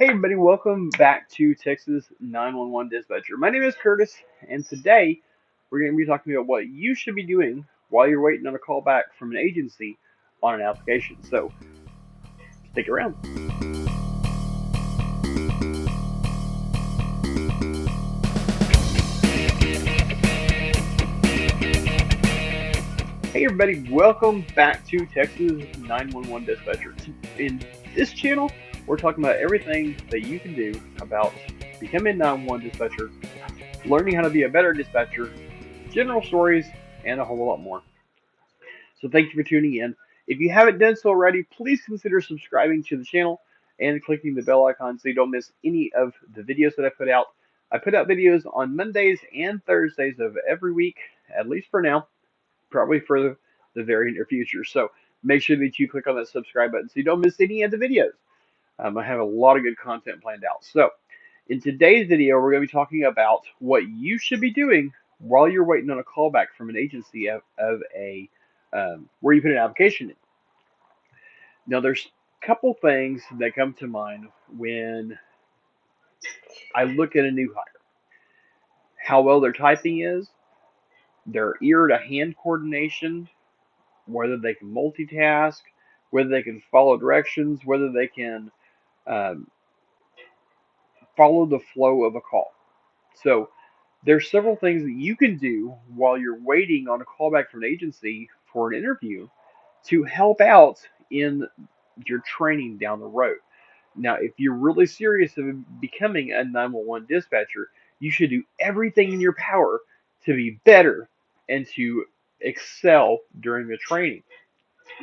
Hey everybody, welcome back to Texas 911 Dispatcher. My name is Curtis, and today we're going to be talking about what you should be doing while you're waiting on a call back from an agency on an application. So stick around. Hey everybody, welcome back to Texas 911 Dispatcher. In this channel, we're talking about everything that you can do about becoming a 911 dispatcher, learning how to be a better dispatcher, general stories, and a whole lot more. So thank you for tuning in. If you haven't done so already, please consider subscribing to the channel and clicking the bell icon so you don't miss any of the videos that I put out. I put out videos on Mondays and Thursdays of every week, at least for now, probably for the very near future. So make sure that you click on that subscribe button so you don't miss any of the videos. I have a lot of good content planned out. So in today's video, we're going to be talking about what you should be doing while you're waiting on a callback from an agency of a where you put an application in. Now, there's a couple things that come to mind when I look at a new hire. How well their typing is, their ear to hand coordination, whether they can multitask, whether they can follow directions, whether they can um, follow the flow of a call. So there's several things that you can do while you're waiting on a callback from an agency for an interview to help out in your training down the road. Now, if you're really serious about becoming a 911 dispatcher, you should do everything in your power to be better and to excel during the training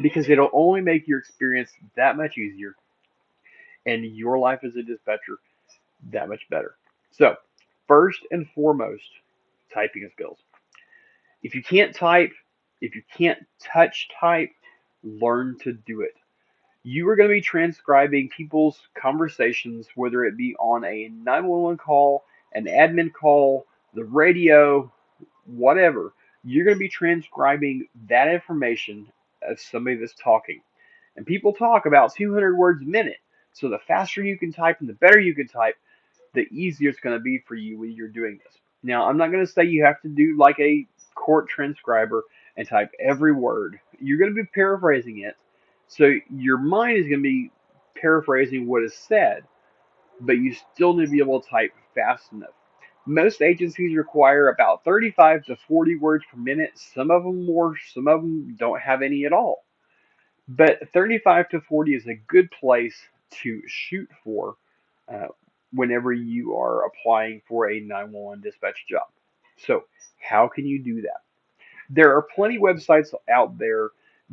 because it'll only make your experience that much easier and your life as a dispatcher that much better. So, first and foremost, typing skills. If you can't type, if you can't touch type, learn to do it. You are going to be transcribing people's conversations, whether it be on a 911 call, an admin call, the radio, whatever. You're going to be transcribing that information of somebody that's talking. And people talk about 200 words a minute. So the faster you can type and the better you can type, the easier it's going to be for you when you're doing this. Now, I'm not going to say you have to do like a court transcriber and type every word. You're going to be paraphrasing it. So your mind is going to be paraphrasing what is said, but you still need to be able to type fast enough. Most agencies require about 35 to 40 words per minute. Some of them more, some of them don't have any at all. But 35 to 40 is a good place to shoot for uh, whenever you are applying for a 911 dispatch job. So, how can you do that? There are plenty of websites out there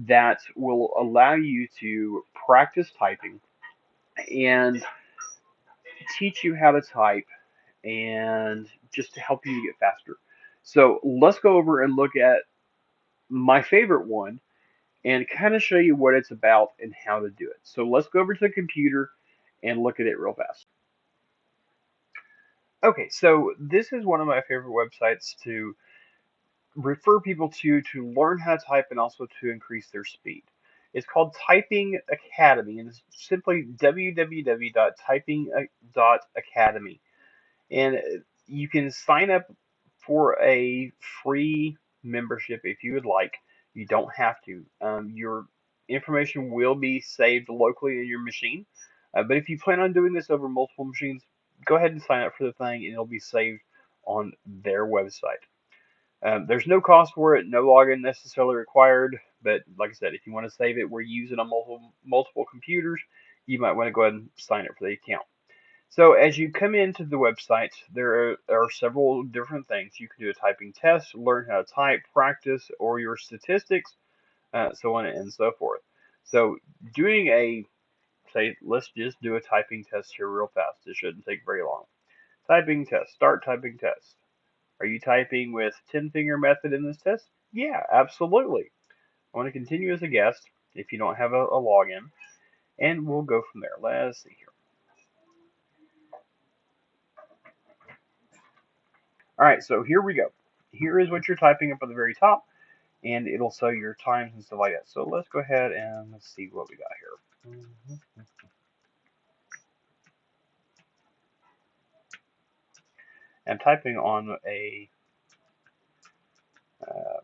that will allow you to practice typing and teach you how to type and just to help you get faster. So, let's go over and look at my favorite one and kind of show you what it's about and how to do it. So let's go over to the computer and look at it real fast. Okay, so this is one of my favorite websites to refer people to learn how to type and also to increase their speed. It's called Typing Academy, and it's simply www.typing.academy. And you can sign up for a free membership if you would like. You don't have to. Your information will be saved locally in your machine. But if you plan on doing this over multiple machines, go ahead and sign up for the thing, and it'll be saved on their website. There's no cost for it, no login necessarily required. But like I said, if you want to save it where you use it on multiple computers, you might want to go ahead and sign up for the account. So as you come into the website, there are several different things. You can do a typing test, learn how to type, practice, or your statistics, so on and so forth. So doing say, let's just do a typing test here real fast. It shouldn't take very long. Typing test, start typing test. Are you typing with 10-finger method in this test? Yeah, absolutely. I want to continue as a guest if you don't have a login, and we'll go from there. Let's see here. All right, so here we go. Here is what you're typing up at the very top, and it'll show your times and stuff like that. So let's go ahead and let's see what we got here. I'm typing on a uh,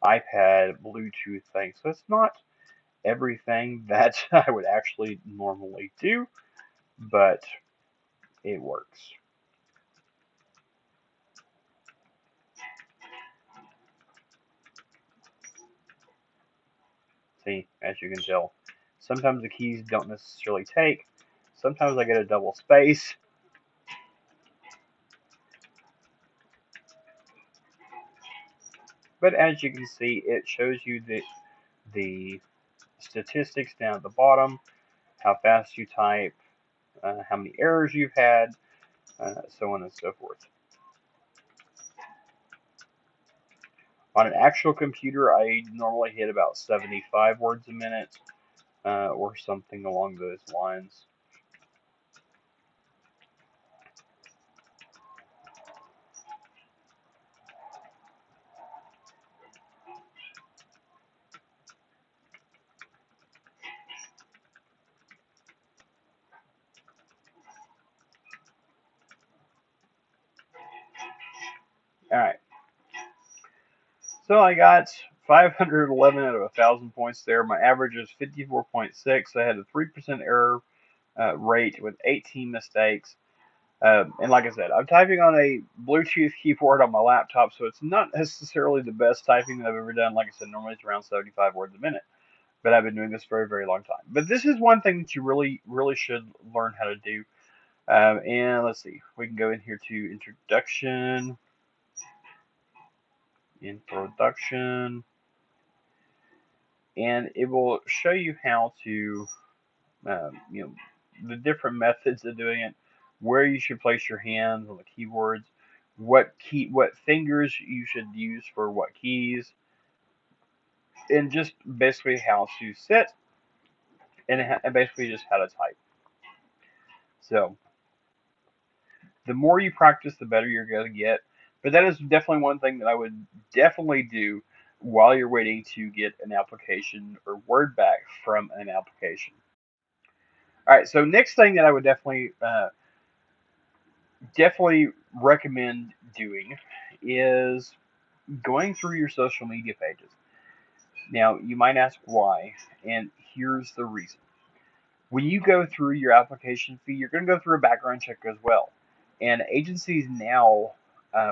iPad Bluetooth thing, so it's not everything that I would actually normally do, but it works. See, as you can tell, sometimes the keys don't necessarily take. Sometimes I get a double space, but as you can see, it shows you the statistics down at the bottom, how fast you type, how many errors you've had, so on and so forth. On an actual computer, I normally hit about 75 words a minute, or something along those lines. Alright, so I got 511 out of 1,000 points there. My average is 54.6. I had a 3% error rate with 18 mistakes. And like I said, I'm typing on a Bluetooth keyboard on my laptop, so it's not necessarily the best typing that I've ever done. Like I said, normally it's around 75 words a minute, but I've been doing this for a very long time. But this is one thing that you really, really should learn how to do. And let's see, we can go in here to introduction, and it will show you how to, you know, the different methods of doing it, where you should place your hands on the keyboards, what fingers you should use for what keys, and just basically how to sit and basically just how to type. So the more you practice, the better you're going to get. But that is definitely one thing that I would definitely do while you're waiting to get an application or word back from an application. All right, so next thing that I would definitely recommend doing is going through your social media pages. Now, you might ask why, and here's the reason. When you go through your application fee, you're going to go through a background check as well. And agencies now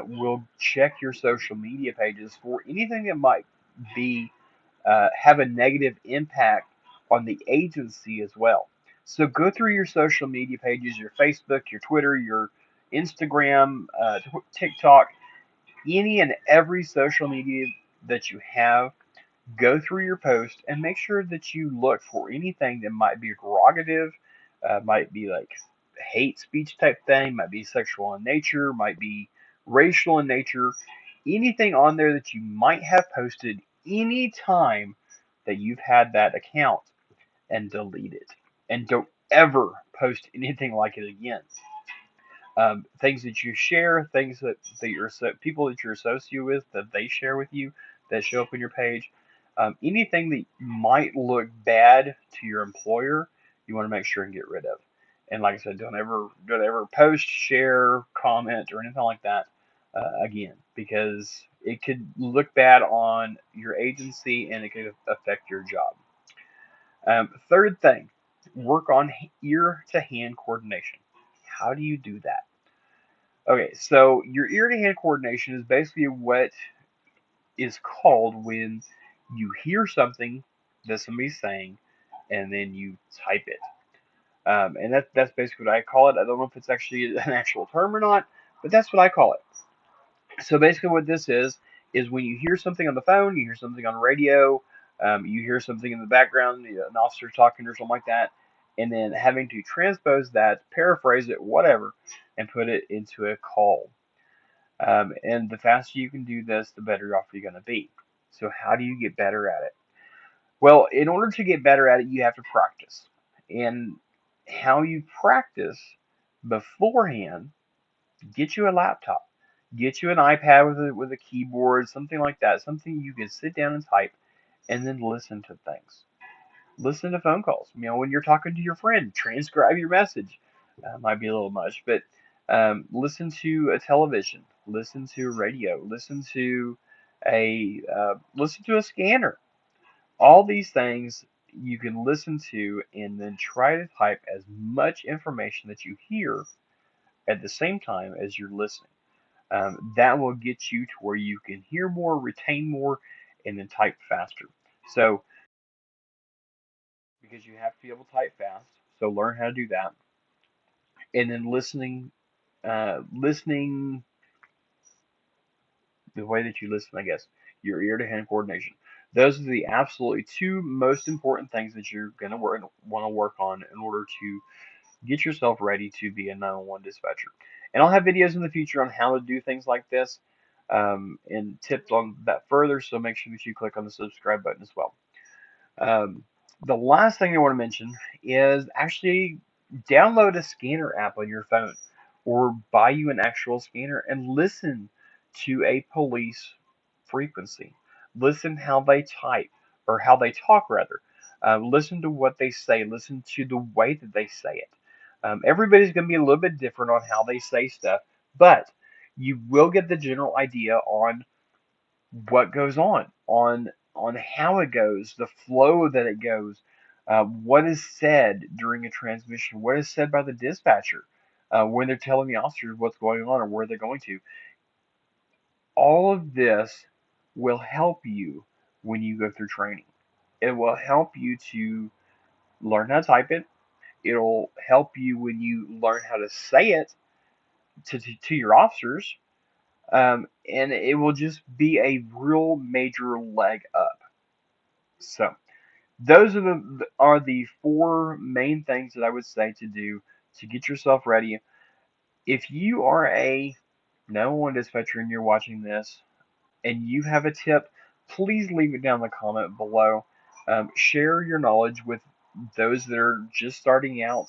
will check your social media pages for anything that might be have a negative impact on the agency as well. So go through your social media pages, your Facebook, your Twitter, your Instagram, TikTok, any and every social media that you have. Go through your post and make sure that you look for anything that might be derogative, might be like hate speech type thing, might be sexual in nature, might be racial in nature, anything on there that you might have posted any time that you've had that account, and delete it. And don't ever post anything like it again. Things that you share, things that people that you're associated with that they share with you that show up on your page, anything that might look bad to your employer, you want to make sure and get rid of. And like I said, don't ever post, share, comment, or anything like that again, because it could look bad on your agency and it could affect your job. Third thing, work on ear to hand coordination. How do you do that? Okay, so your ear to hand coordination is basically what is called when you hear something that somebody's saying and then you type it. And that's basically what I call it. I don't know if it's actually an actual term or not, but that's what I call it. So basically, what this is when you hear something on the phone, you hear something on the radio, you hear something in the background, an officer talking or something like that, and then having to transpose that, paraphrase it, whatever, and put it into a call. And the faster you can do this, the better off you're going to be. So, how do you get better at it? Well, in order to get better at it, you have to practice. And how you practice beforehand, get you a laptop, get you an iPad with a keyboard, something like that, something you can sit down and type, and then listen to things. Listen to phone calls. When you're talking to your friend, transcribe your message. Might be a little much, but Listen to a television, listen to radio, listen to a scanner. All these things you can listen to and then try to type as much information that you hear at the same time as you're listening. That will get you to where you can hear more, retain more, and then type faster. So, because you have to be able to type fast, so learn how to do that, and then listening the way that you listen, I guess, your ear to hand coordination. Those are the absolutely two most important things that you're going to want to work on in order to get yourself ready to be a 911 dispatcher. And I'll have videos in the future on how to do things like this and tips on that further, so make sure that you click on the subscribe button as well. Um, the last thing I want to mention is actually download a scanner app on your phone or buy you an actual scanner and listen to a police frequency. Listen how they type or how they talk rather. Listen to what they say. Listen to the way that they say it. Everybody's going to be a little bit different on how they say stuff, but you will get the general idea on what goes on how it goes, the flow that it goes, what is said during a transmission, what is said by the dispatcher when they're telling the officers what's going on or where they're going to. All of this will help you when you go through training. It will help you to learn how to type it. It'll help you when you learn how to say it to your officers. And it will just be a real major leg up. So, those are the four main things that I would say to do to get yourself ready. If you are a 911 dispatcher and you're watching this and you have a tip, please leave it down in the comment below. Share your knowledge with those that are just starting out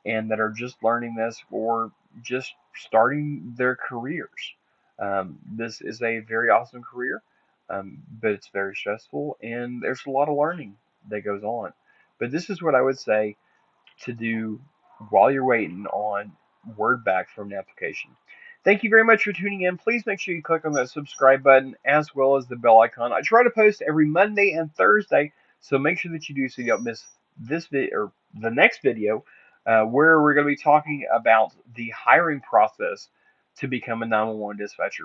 and that are just learning this or just starting their careers. This is a very awesome career, but it's very stressful and there's a lot of learning that goes on. But this is what I would say to do while you're waiting on word back from an application. Thank you very much for tuning in. Please make sure you click on that subscribe button as well as the bell icon. I try to post every Monday and Thursday, so make sure that you do so you don't miss this video or the next video where we're going to be talking about the hiring process to become a 911 dispatcher.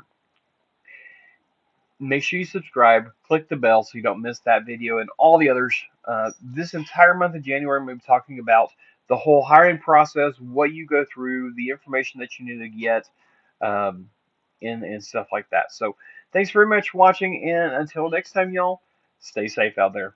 Make sure you subscribe, click the bell so you don't miss that video and all the others. This entire month of January, I'm going to be talking about the whole hiring process, what you go through, the information that you need to get, um, and stuff like that. So, thanks very much for watching, and until next time, y'all, stay safe out there.